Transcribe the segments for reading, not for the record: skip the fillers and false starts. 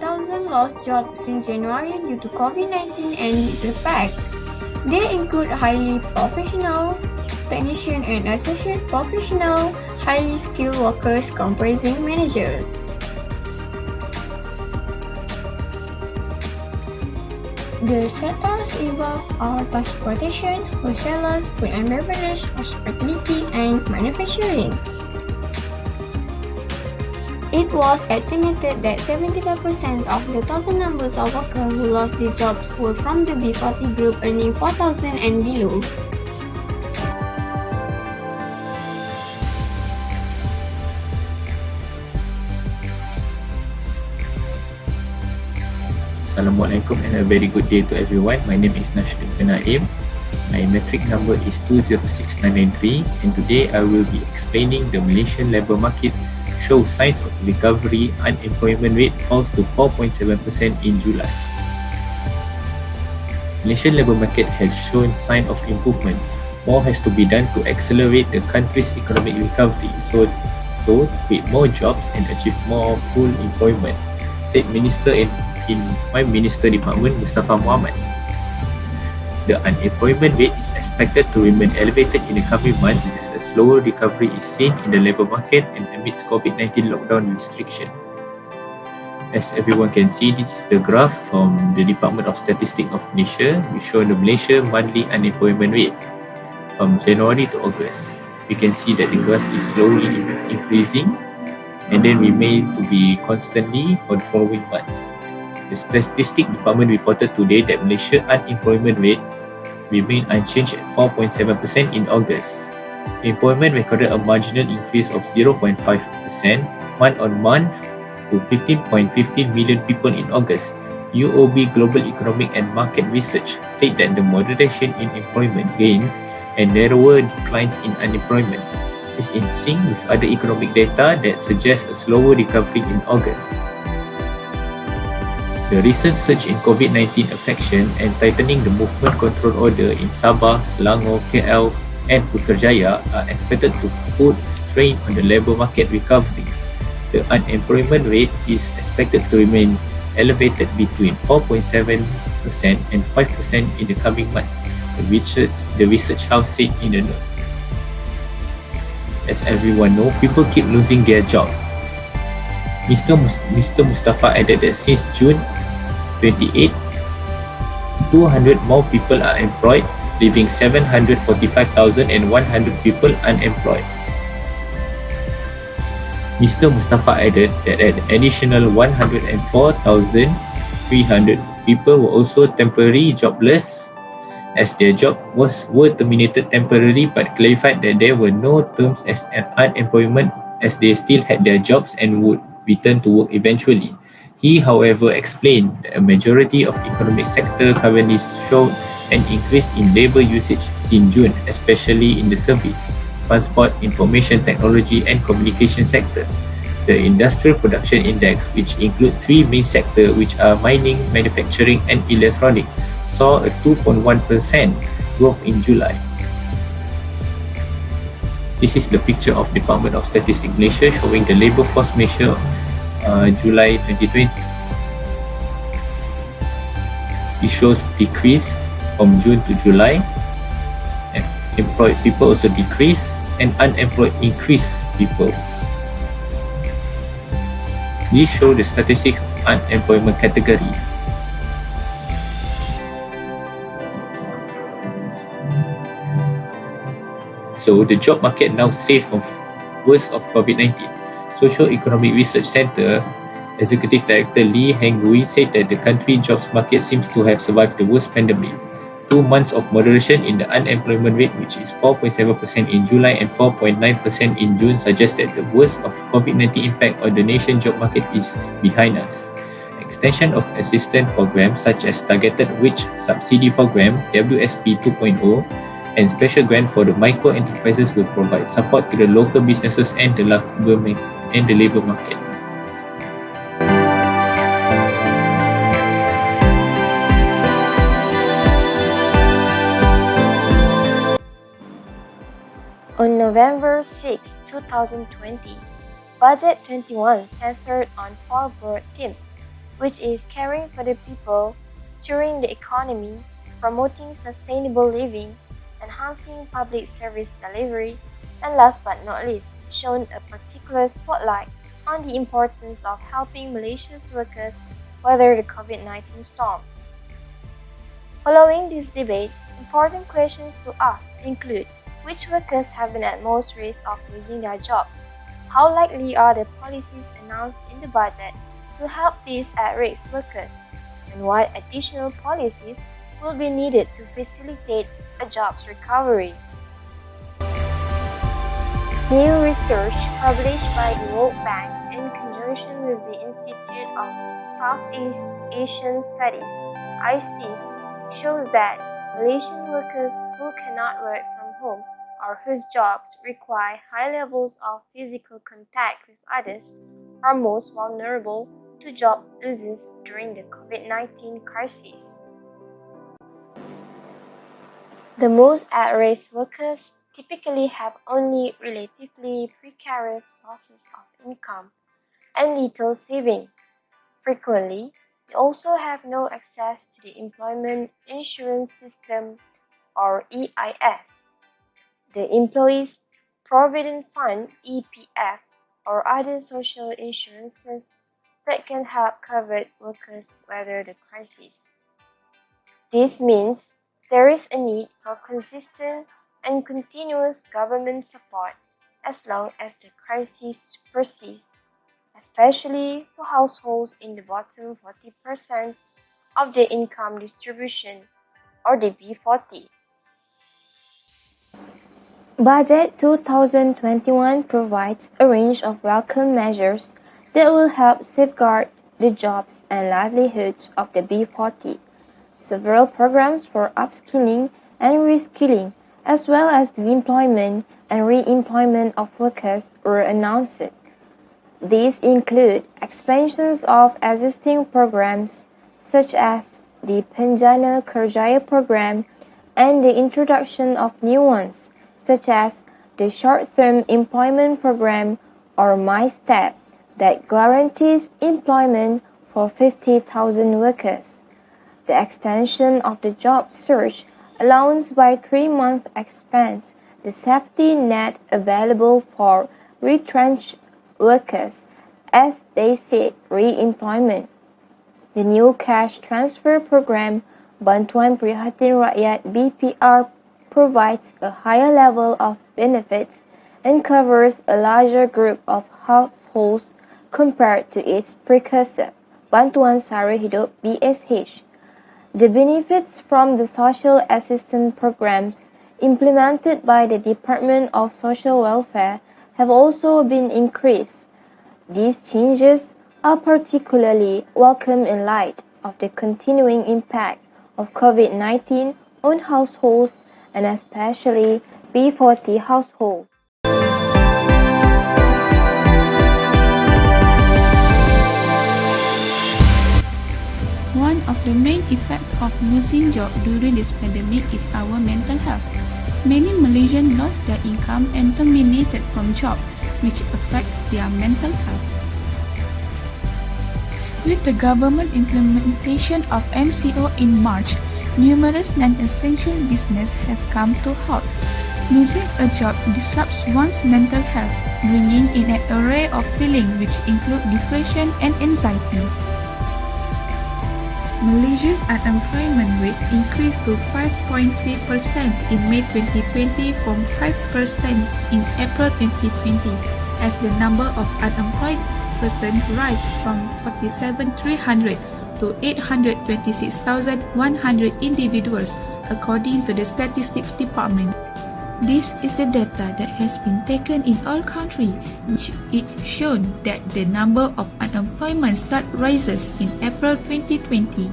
4,000 lost jobs since January due to COVID-19 and its effect. They include highly professionals, technician and associate professional, highly skilled workers comprising managers. The sectors involved are transportation, wholesalers, food and beverage, hospitality, and manufacturing. It was estimated that 75% of the total numbers of workers who lost their jobs were from the B40 group earning 4,000 and below. Assalamualaikum and a very good day to everyone. My name is Nashdin Naim. My metric number is 206993 and today I will be explaining the Malaysian labour market shows signs of recovery. Unemployment rate falls to 4.7% in July. Malaysian labour market has shown sign of improvement. More has to be done to accelerate the country's economic recovery so create more jobs and achieve more full employment, said Minister in Prime Minister Department Mustafa Mohamed. The unemployment rate is expected to remain elevated in the coming months as a slower recovery is seen in the labour market and amidst COVID-19 lockdown restriction. As everyone can see, this is the graph from the Department of Statistics of Malaysia, which shows the Malaysia monthly unemployment rate from January to August. We can see that the graph is slowly increasing and then remain to be constantly for the following months. The Statistics Department reported today that Malaysia unemployment rate remained unchanged at 4.7% in August. Employment recorded a marginal increase of 0.5% month-on-month to 15.15 million people in August. UOB Global Economic and Market Research said that the moderation in employment gains and narrower declines in unemployment is in sync with other economic data that suggests a slower recovery in August. The recent surge in COVID-19 infection and tightening the movement control order in Sabah, Selangor, KL and Putrajaya are expected to put strain on the labour market recovery. The unemployment rate is expected to remain elevated between 4.7% and 5% in the coming months, the research house said in a note. As everyone knows, people keep losing their job. Mr. Mustafa added that since June 28, 200 more people are employed, leaving 745,100 people unemployed. Mr. Mustafa added that an additional 104,300 people were also temporarily jobless as their jobs were terminated temporarily, but clarified that there were no terms as an unemployment as they still had their jobs and would return to work eventually. He, however, explained that a majority of economic sector currently showed an increase in labour usage since June, especially in the service, transport, information technology and communication sector. The Industrial Production Index, which includes three main sectors which are mining, manufacturing and electronics, saw a 2.1% growth in July. This is the picture of Department of Statistics Malaysia showing the labour force measure July 2020. It shows decrease from June to July, and employed people also decrease and unemployed increased people. These show the statistics unemployment category. So the job market now safe from worst of COVID-19. Socio-Economic Research Centre Executive Director Lee Heng-Gui said that the country jobs market seems to have survived the worst pandemic. 2 months of moderation in the unemployment rate, which is 4.7% in July and 4.9% in June, suggests that the worst of COVID-19 impact on the nation job market is behind us. Extension of assistance programs such as Targeted Wage Subsidy Program (WSP 2.0) and special grant for the micro enterprises will provide support to the local businesses and the labour market. On November 6, 2020, Budget 21 centered on 4 broad themes: which is caring for the people, stirring the economy, promoting sustainable living, enhancing public service delivery, and last but not least, shone a particular spotlight on the importance of helping Malaysia's workers weather the COVID-19 storm. Following this debate, important questions to ask include which workers have been at most risk of losing their jobs? How likely are the policies announced in the budget to help these at-risk workers? And what additional policies will be needed to facilitate a jobs recovery? New research published by the World Bank in conjunction with the Institute of Southeast Asian Studies (ISEAS) shows that Malaysian workers who cannot work from home or whose jobs require high levels of physical contact with others are most vulnerable to job losses during the COVID-19 crisis. The most at-risk workers typically have only relatively precarious sources of income and little savings. Frequently, they also have no access to the Employment Insurance System or EIS, the Employees Provident Fund (EPF), or other social insurances that can help covered workers weather the crisis. This means there is a need for consistent and continuous government support as long as the crisis persists, especially for households in the bottom 40% of the income distribution, or the B40. Budget 2021 provides a range of welcome measures that will help safeguard the jobs and livelihoods of the B40. Several programs for upskilling and reskilling, as well as the employment and re-employment of workers, were announced. These include expansions of existing programs such as the Penjana Kerjaya program and the introduction of new ones such as the Short-Term Employment Program or MyStep that guarantees employment for 50,000 workers. The extension of the job search allowance by 3 months expands the safety net available for retrenched workers as they seek re-employment. The new cash transfer program, Bantuan Prihatin Rakyat (BPR), provides a higher level of benefits and covers a larger group of households compared to its precursor, Bantuan Sara Hidup (BSH). The benefits from the social assistance programs implemented by the Department of Social Welfare have also been increased. These changes are particularly welcome in light of the continuing impact of COVID-19 on households and especially B40 households. One of the main effects of losing job during this pandemic is our mental health. Many Malaysians lost their income and terminated from job, which affect their mental health. With the government implementation of MCO in March, numerous non-essential business has come to halt. Losing a job disrupts one's mental health, bringing in an array of feelings which include depression and anxiety. Malaysia's unemployment rate increased to 5.3% in May 2020 from 5% in April 2020, as the number of unemployed persons rise from 47,300 to 826,100 individuals, according to the Statistics Department. This is the data that has been taken in all countries, which it shown that the number of unemployment start rises in April 2020.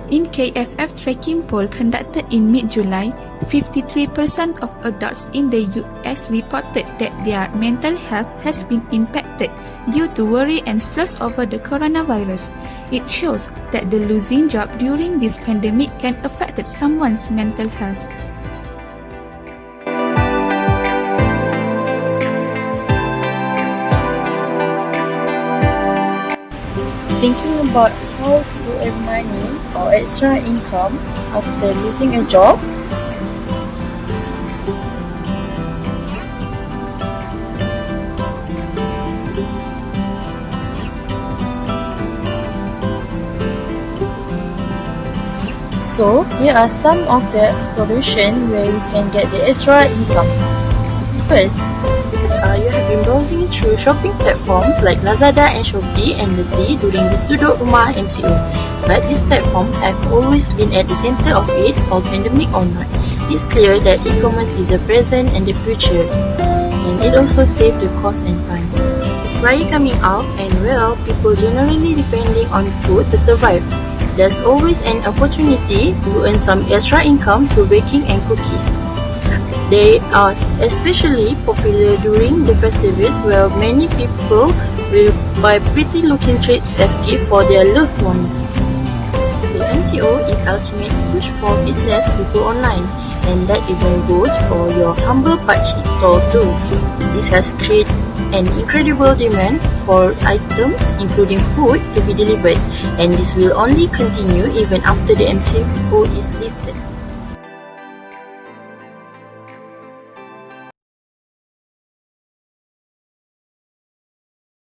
In KFF tracking poll conducted in mid-July, 53% of adults in the US reported that their mental health has been impacted due to worry and stress over the coronavirus. It shows that the losing job during this pandemic can affect someone's mental health. thinking about how to earn money or extra income after losing a job? So, here are some of the solutions where you can get the extra income. First, you have been browsing through shopping platforms like Lazada and Shopee endlessly during the Sudut Rumah MCO. But these platforms have always been at the center of it, or pandemic or not. It's clear that e-commerce is the present and the future, and it also saves the cost and time. Raya coming out, and people generally depending on food to survive. There's always an opportunity to earn some extra income through baking and cookies. They are especially popular during the festivals, where many people will buy pretty looking treats as gifts for their loved ones. The MCO is ultimate push for business to go online, and that even goes for your humble pakcik store too. This has created an incredible demand for items, including food, to be delivered, and this will only continue even after the MCO is lifted.